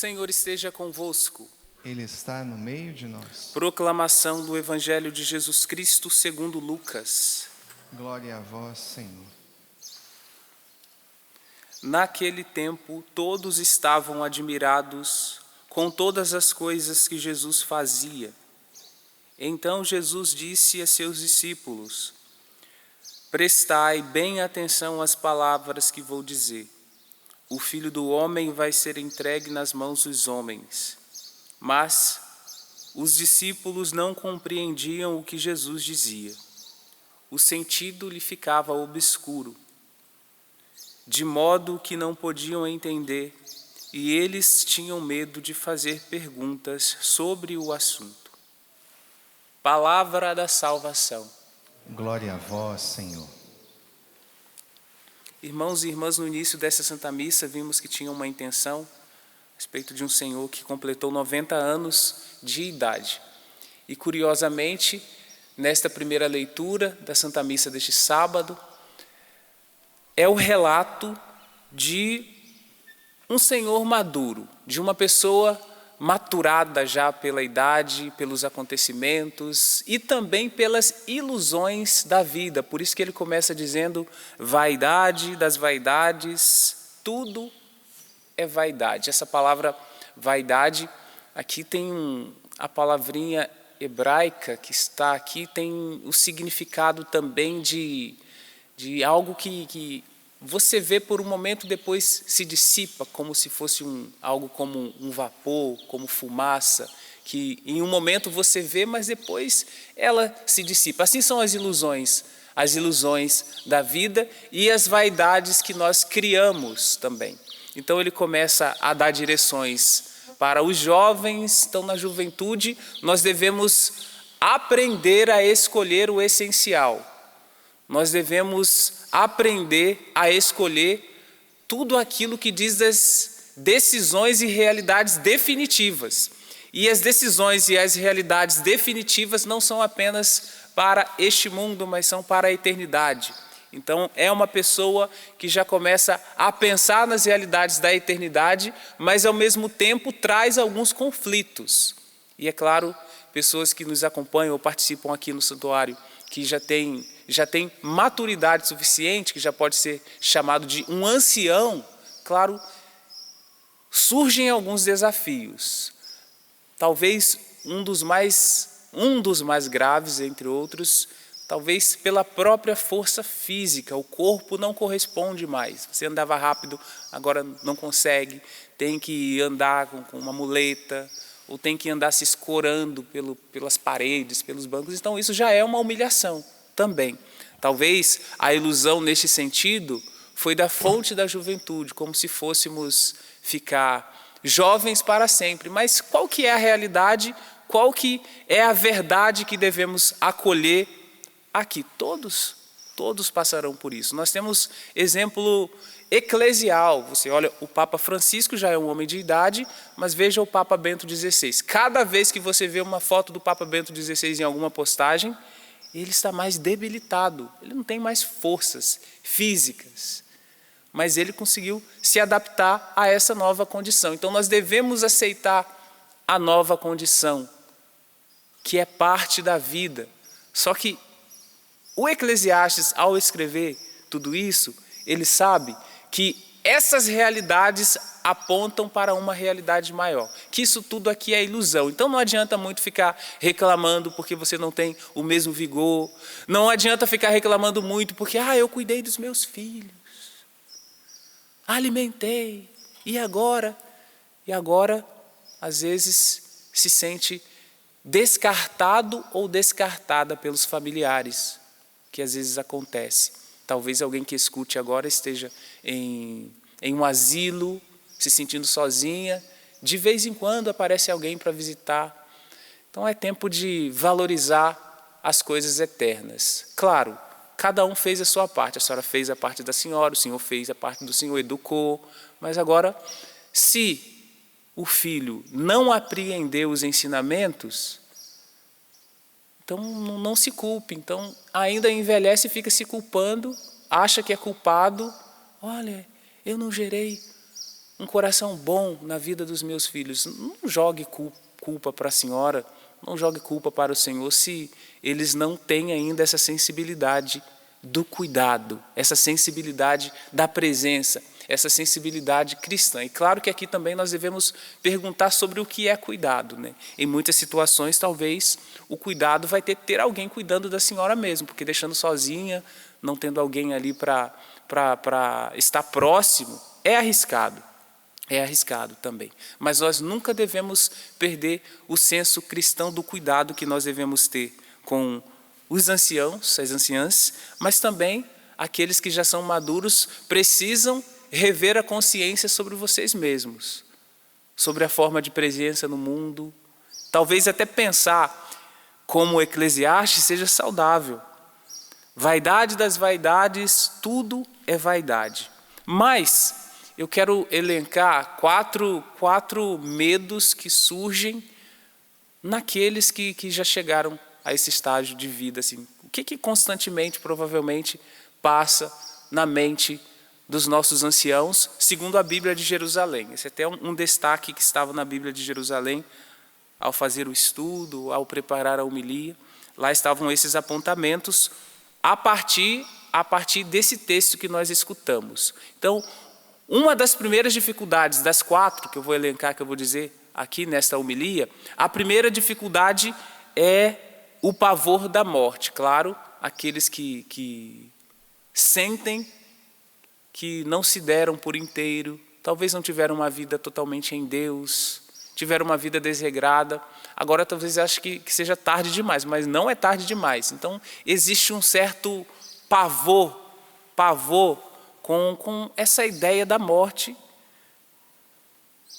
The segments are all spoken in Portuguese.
Senhor esteja convosco. Ele está no meio de nós. Proclamação do Evangelho de Jesus Cristo segundo Lucas. Glória a vós, Senhor. Naquele tempo, todos estavam admirados com todas as coisas que Jesus fazia. Então Jesus disse a seus discípulos: prestai bem atenção às palavras que vou dizer. O Filho do Homem vai ser entregue nas mãos dos homens. Mas os discípulos não compreendiam o que Jesus dizia. O sentido lhe ficava obscuro, de modo que não podiam entender, e eles tinham medo de fazer perguntas sobre o assunto. Palavra da salvação. Glória a vós, Senhor. Irmãos e irmãs, no início dessa Santa Missa, vimos que tinha uma intenção a respeito de um senhor que completou 90 anos de idade. E, curiosamente, nesta primeira leitura da Santa Missa deste sábado, é o relato de um senhor maduro, de uma pessoa maturada já pela idade, pelos acontecimentos e também pelas ilusões da vida. Por isso que ele começa dizendo: vaidade das vaidades, tudo é vaidade. Essa palavra vaidade, aqui tem a palavrinha hebraica que está aqui, tem o significado também de algo que você vê por um momento, depois se dissipa, como se fosse algo como um vapor, como fumaça, que em um momento você vê, mas depois ela se dissipa. Assim são as ilusões da vida e as vaidades que nós criamos também. Então ele começa a dar direções para os jovens. Então, na juventude, nós devemos aprender a escolher o essencial. Nós devemos aprender a escolher tudo aquilo que diz das decisões e realidades definitivas. E as decisões e as realidades definitivas não são apenas para este mundo, mas são para a eternidade. Então, é uma pessoa que já começa a pensar nas realidades da eternidade, mas ao mesmo tempo traz alguns conflitos. E é claro, pessoas que nos acompanham ou participam aqui no santuário, que já tem maturidade suficiente, que já pode ser chamado de um ancião, claro, surgem alguns desafios. Talvez um dos mais graves, entre outros, talvez pela própria força física. O corpo não corresponde mais. Você andava rápido, agora não consegue, tem que andar com uma muleta, ou tem que andar se escorando pelas paredes, pelos bancos. Então isso já é uma humilhação também. Talvez a ilusão neste sentido foi da fonte da juventude, como se fôssemos ficar jovens para sempre. Mas qual que é a realidade? Qual que é a verdade que devemos acolher aqui? Todos passarão por isso. Nós temos exemplo eclesial. Você olha, o Papa Francisco já é um homem de idade, mas veja o Papa Bento XVI. Cada vez que você vê uma foto do Papa Bento XVI em alguma postagem, ele está mais debilitado, ele não tem mais forças físicas, mas ele conseguiu se adaptar a essa nova condição. Então nós devemos aceitar a nova condição, que é parte da vida. Só que o Eclesiastes, ao escrever tudo isso, ele sabe que essas realidades apontam para uma realidade maior, que isso tudo aqui é ilusão. Então não adianta muito ficar reclamando porque você não tem o mesmo vigor, não adianta ficar reclamando muito porque eu cuidei dos meus filhos, alimentei, e agora, às vezes, se sente descartado ou descartada pelos familiares, que às vezes acontece. Talvez alguém que escute agora esteja em um asilo, se sentindo sozinha. De vez em quando aparece alguém para visitar. Então é tempo de valorizar as coisas eternas. Claro, cada um fez a sua parte. A senhora fez a parte da senhora, o senhor fez a parte do senhor, educou. Mas agora, se o filho não apreendeu os ensinamentos, então não se culpe. Então ainda envelhece e fica se culpando, acha que é culpado. Olha, eu não gerei um coração bom na vida dos meus filhos. Não jogue culpa para a senhora, não jogue culpa para o Senhor se eles não têm ainda essa sensibilidade do cuidado, essa sensibilidade da presença, essa sensibilidade cristã. E claro que aqui também nós devemos perguntar sobre o que é cuidado, né? Em muitas situações, talvez, o cuidado vai ter alguém cuidando da senhora mesmo, porque deixando sozinha, não tendo alguém ali para estar próximo, é arriscado. É arriscado também. Mas nós nunca devemos perder o senso cristão do cuidado que nós devemos ter com os anciãos, as anciãs, mas também aqueles que já são maduros precisam rever a consciência sobre vocês mesmos, sobre a forma de presença no mundo. Talvez até pensar como Eclesiastes seja saudável. Vaidade das vaidades, tudo é vaidade. Mas eu quero elencar quatro medos que surgem naqueles que já chegaram a esse estágio de vida. Assim. O que constantemente, provavelmente, passa na mente dos nossos anciãos, segundo a Bíblia de Jerusalém? Esse é até um destaque que estava na Bíblia de Jerusalém, ao fazer o estudo, ao preparar a homilia. Lá estavam esses apontamentos a partir desse texto que nós escutamos. Então, uma das primeiras dificuldades, das 4 que eu vou elencar, que eu vou dizer aqui nesta homilia, a primeira dificuldade é o pavor da morte. Claro, aqueles que sentem que não se deram por inteiro, talvez não tiveram uma vida totalmente em Deus, tiveram uma vida desregrada, agora talvez achem que seja tarde demais, mas não é tarde demais. Então, existe um certo pavor com essa ideia da morte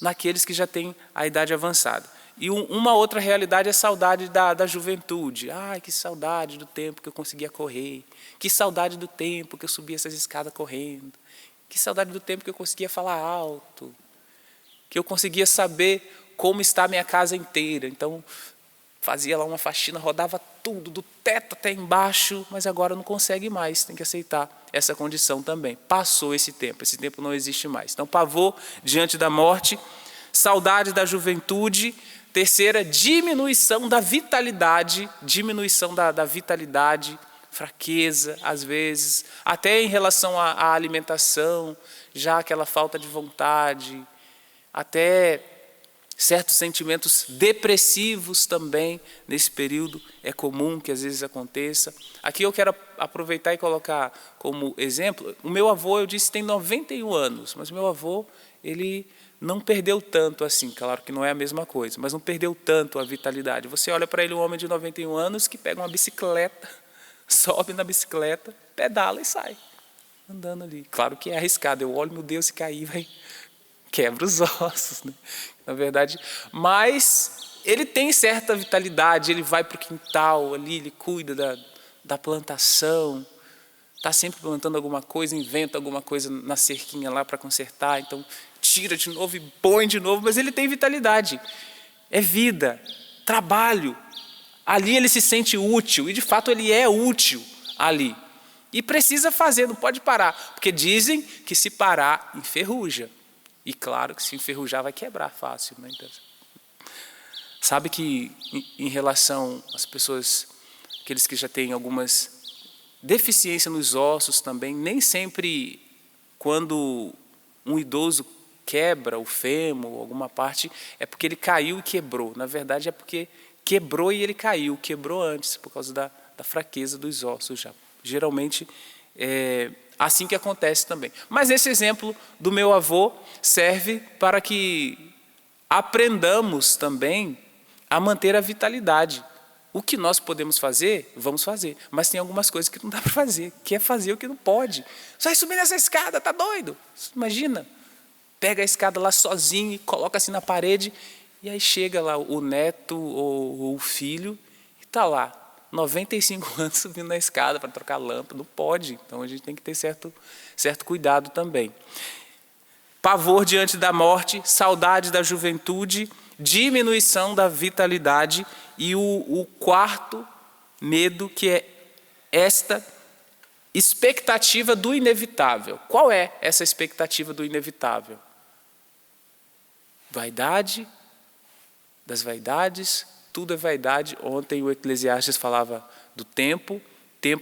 naqueles que já têm a idade avançada. E uma outra realidade é a saudade da juventude. Ai, que saudade do tempo que eu conseguia correr. Que saudade do tempo que eu subia essas escadas correndo. Que saudade do tempo que eu conseguia falar alto. Que eu conseguia saber como está a minha casa inteira. Então, fazia lá uma faxina, rodava tudo, do teto até embaixo, mas agora não consegue mais, tem que aceitar essa condição também. Passou esse tempo não existe mais. Então, pavor diante da morte, saudade da juventude. Terceira, diminuição da vitalidade, fraqueza, às vezes, até em relação à alimentação, já aquela falta de vontade, até certos sentimentos depressivos também, nesse período, é comum que às vezes aconteça. Aqui eu quero aproveitar e colocar como exemplo, o meu avô, eu disse, tem 91 anos, mas o meu avô, ele não perdeu tanto assim, claro que não é a mesma coisa, mas não perdeu tanto a vitalidade. Você olha para ele, um homem de 91 anos, que pega uma bicicleta, sobe na bicicleta, pedala e sai, andando ali. Claro que é arriscado, eu olho, meu Deus, se cair, vai... quebra os ossos, né? Na verdade, mas ele tem certa vitalidade, ele vai para o quintal ali, ele cuida da plantação, está sempre plantando alguma coisa, inventa alguma coisa na cerquinha lá para consertar, então tira de novo e põe de novo, mas ele tem vitalidade, é vida, trabalho, ali ele se sente útil, e de fato ele é útil ali, e precisa fazer, não pode parar, porque dizem que se parar, enferruja. E claro que se enferrujar vai quebrar fácil, né? Então, sabe que em relação às pessoas, aqueles que já têm algumas deficiências nos ossos também, nem sempre quando um idoso quebra o fêmur ou alguma parte, é porque ele caiu e quebrou. Na verdade é porque quebrou e ele caiu, quebrou antes, por causa da fraqueza dos ossos já. Geralmente é assim que acontece também. Mas esse exemplo do meu avô serve para que aprendamos também a manter a vitalidade. O que nós podemos fazer, vamos fazer. Mas tem algumas coisas que não dá para fazer. Que é fazer o que não pode. Só ir subir nessa escada, tá doido? Imagina. Pega a escada lá sozinho e coloca assim na parede. E aí chega lá o neto ou o filho e está lá. 95 anos subindo na escada para trocar lâmpada, não pode. Então a gente tem que ter certo cuidado também. Pavor diante da morte, saudade da juventude, diminuição da vitalidade e o quarto medo, que é esta expectativa do inevitável. Qual é essa expectativa do inevitável? Vaidade das vaidades, tudo é vaidade. Ontem o Eclesiastes falava do tempo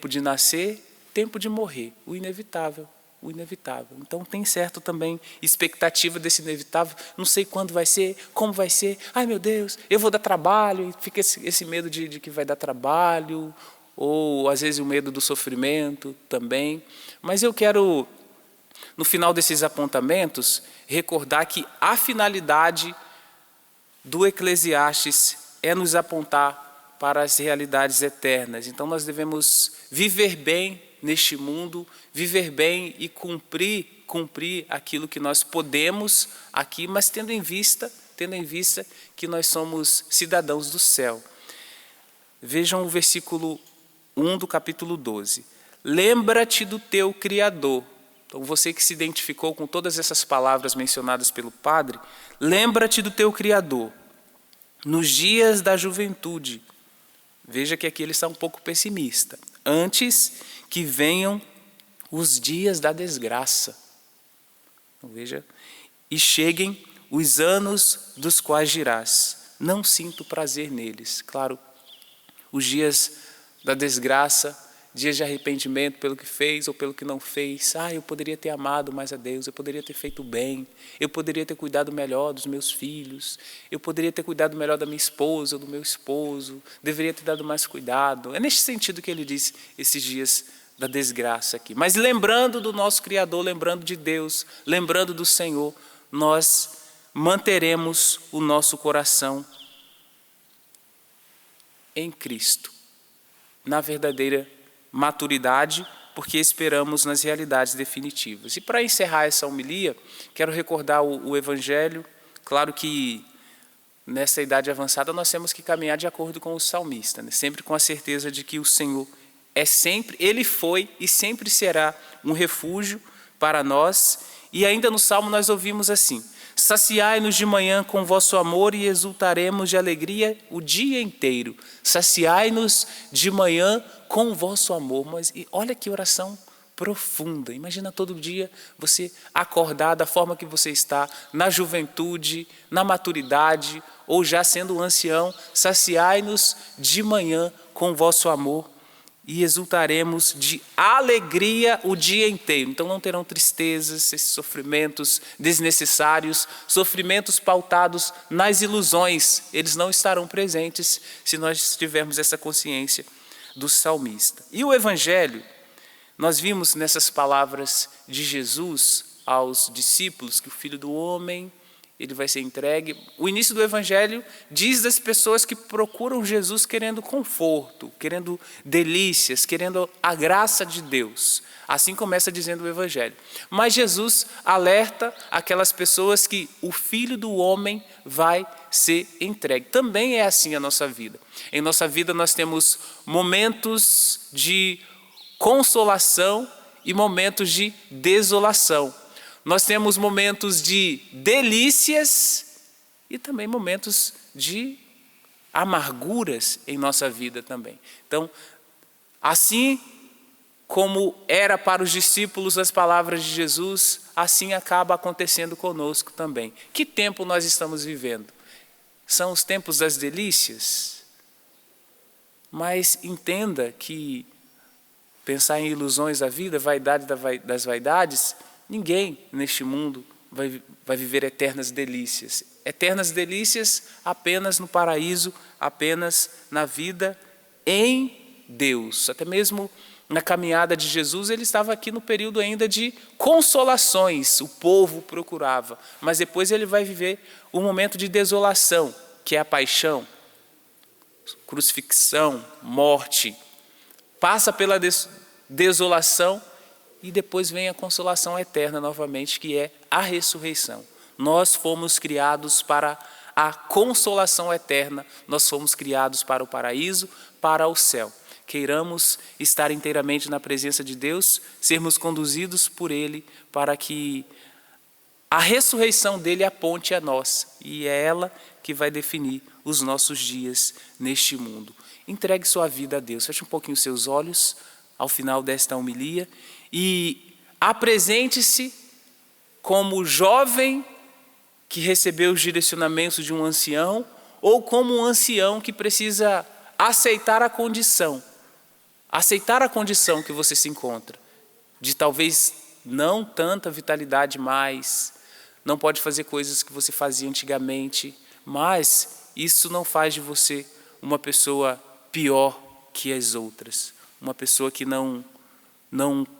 de nascer, tempo de morrer, o inevitável. O inevitável. Então tem certo também expectativa desse inevitável. Não sei quando vai ser, como vai ser. Ai meu Deus, eu vou dar trabalho. E fica esse medo de que vai dar trabalho. Ou às vezes o medo do sofrimento também. Mas eu quero, no final desses apontamentos, recordar que a finalidade do Eclesiastes é nos apontar para as realidades eternas. Então nós devemos viver bem neste mundo, viver bem e cumprir aquilo que nós podemos aqui, mas tendo em vista que nós somos cidadãos do céu. Vejam o versículo 1 do capítulo 12. Lembra-te do teu Criador. Então você que se identificou com todas essas palavras mencionadas pelo padre, lembra-te do teu Criador, nos dias da juventude. Veja que aqui ele está um pouco pessimista. Antes que venham os dias da desgraça. Então, veja, e cheguem os anos dos quais dirás, não sinto prazer neles. Claro, os dias da desgraça, dias de arrependimento pelo que fez ou pelo que não fez. Eu poderia ter amado mais a Deus, eu poderia ter feito bem, eu poderia ter cuidado melhor dos meus filhos, eu poderia ter cuidado melhor da minha esposa, do meu esposo, deveria ter dado mais cuidado. É neste sentido que ele diz esses dias da desgraça aqui. Mas lembrando do nosso Criador, lembrando de Deus, lembrando do Senhor, nós manteremos o nosso coração em Cristo, na verdadeira maturidade, porque esperamos nas realidades definitivas. E para encerrar essa homilia, quero recordar o Evangelho. Claro que nessa idade avançada nós temos que caminhar de acordo com o salmista, né? Sempre com a certeza de que o Senhor Ele foi e sempre será um refúgio para nós. E ainda no Salmo nós ouvimos assim: saciai-nos de manhã com vosso amor e exultaremos de alegria o dia inteiro. Saciai-nos de manhã com o vosso amor. Mas olha que oração profunda. Imagina todo dia você acordar da forma que você está, na juventude, na maturidade, ou já sendo um ancião. Saciai-nos de manhã com o vosso amor e exultaremos de alegria o dia inteiro. Então não terão tristezas, esses sofrimentos desnecessários, sofrimentos pautados nas ilusões. Eles não estarão presentes se nós tivermos essa consciência do salmista. E o Evangelho, nós vimos nessas palavras de Jesus aos discípulos que o Filho do Homem, ele vai ser entregue. O início do Evangelho diz das pessoas que procuram Jesus querendo conforto, querendo delícias, querendo a graça de Deus. Assim começa dizendo o Evangelho. Mas Jesus alerta aquelas pessoas que o Filho do Homem vai ser entregue. Também é assim a nossa vida. Em nossa vida nós temos momentos de consolação e momentos de desolação. Nós temos momentos de delícias e também momentos de amarguras em nossa vida também. Então, assim como era para os discípulos as palavras de Jesus, assim acaba acontecendo conosco também. Que tempo nós estamos vivendo? São os tempos das delícias? Mas entenda que pensar em ilusões da vida, vaidade das vaidades, ninguém neste mundo vai viver eternas delícias. Eternas delícias apenas no paraíso, apenas na vida em Deus. Até mesmo na caminhada de Jesus, ele estava aqui no período ainda de consolações, o povo procurava. Mas depois ele vai viver um momento de desolação, que é a paixão, crucifixão, morte. Passa pela desolação e depois vem a consolação eterna novamente, que é a ressurreição. Nós fomos criados para a consolação eterna, nós fomos criados para o paraíso, para o céu. Queiramos estar inteiramente na presença de Deus, sermos conduzidos por Ele, para que a ressurreição dele aponte a nós, e é ela que vai definir os nossos dias neste mundo. Entregue sua vida a Deus. Feche um pouquinho os seus olhos ao final desta homilia e apresente-se como jovem que recebeu os direcionamentos de um ancião, ou como um ancião que precisa aceitar a condição que você se encontra, de talvez não tanta vitalidade mais, não pode fazer coisas que você fazia antigamente, mas isso não faz de você uma pessoa pior que as outras, uma pessoa que não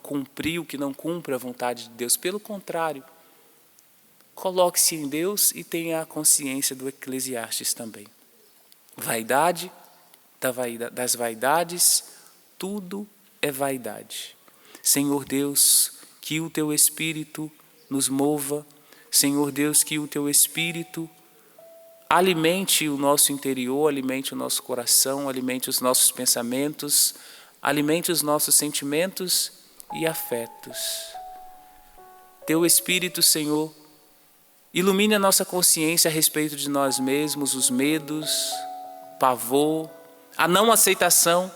cumpriu, que não cumpre a vontade de Deus. Pelo contrário, coloque-se em Deus e tenha a consciência do Eclesiastes também. Vaidade, das vaidades, tudo é vaidade. Senhor Deus, que o Teu Espírito nos mova. Senhor Deus, que o Teu Espírito alimente o nosso interior, alimente o nosso coração, alimente os nossos pensamentos, alimente os nossos sentimentos e afetos. Teu Espírito, Senhor, ilumine a nossa consciência a respeito de nós mesmos, os medos, pavor, a não aceitação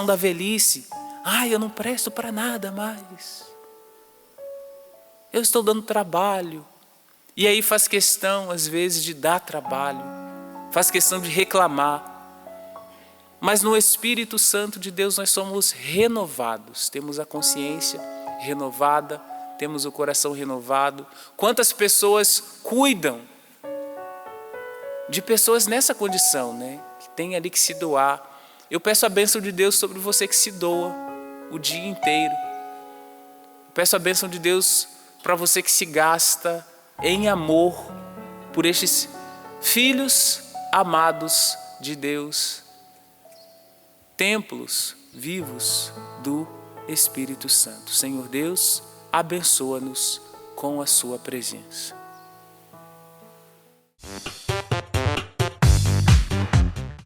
da velhice. Ai, eu não presto para nada mais. Eu estou dando trabalho. E aí faz questão, às vezes, de dar trabalho. Faz questão de reclamar. Mas no Espírito Santo de Deus nós somos renovados. Temos a consciência renovada, temos o coração renovado. Quantas pessoas cuidam de pessoas nessa condição, né? Que tem ali que se doar. Eu peço a bênção de Deus sobre você que se doa o dia inteiro. Eu peço a bênção de Deus para você que se gasta em amor por estes filhos amados de Deus, templos vivos do Espírito Santo. Senhor Deus, abençoa-nos com a sua presença.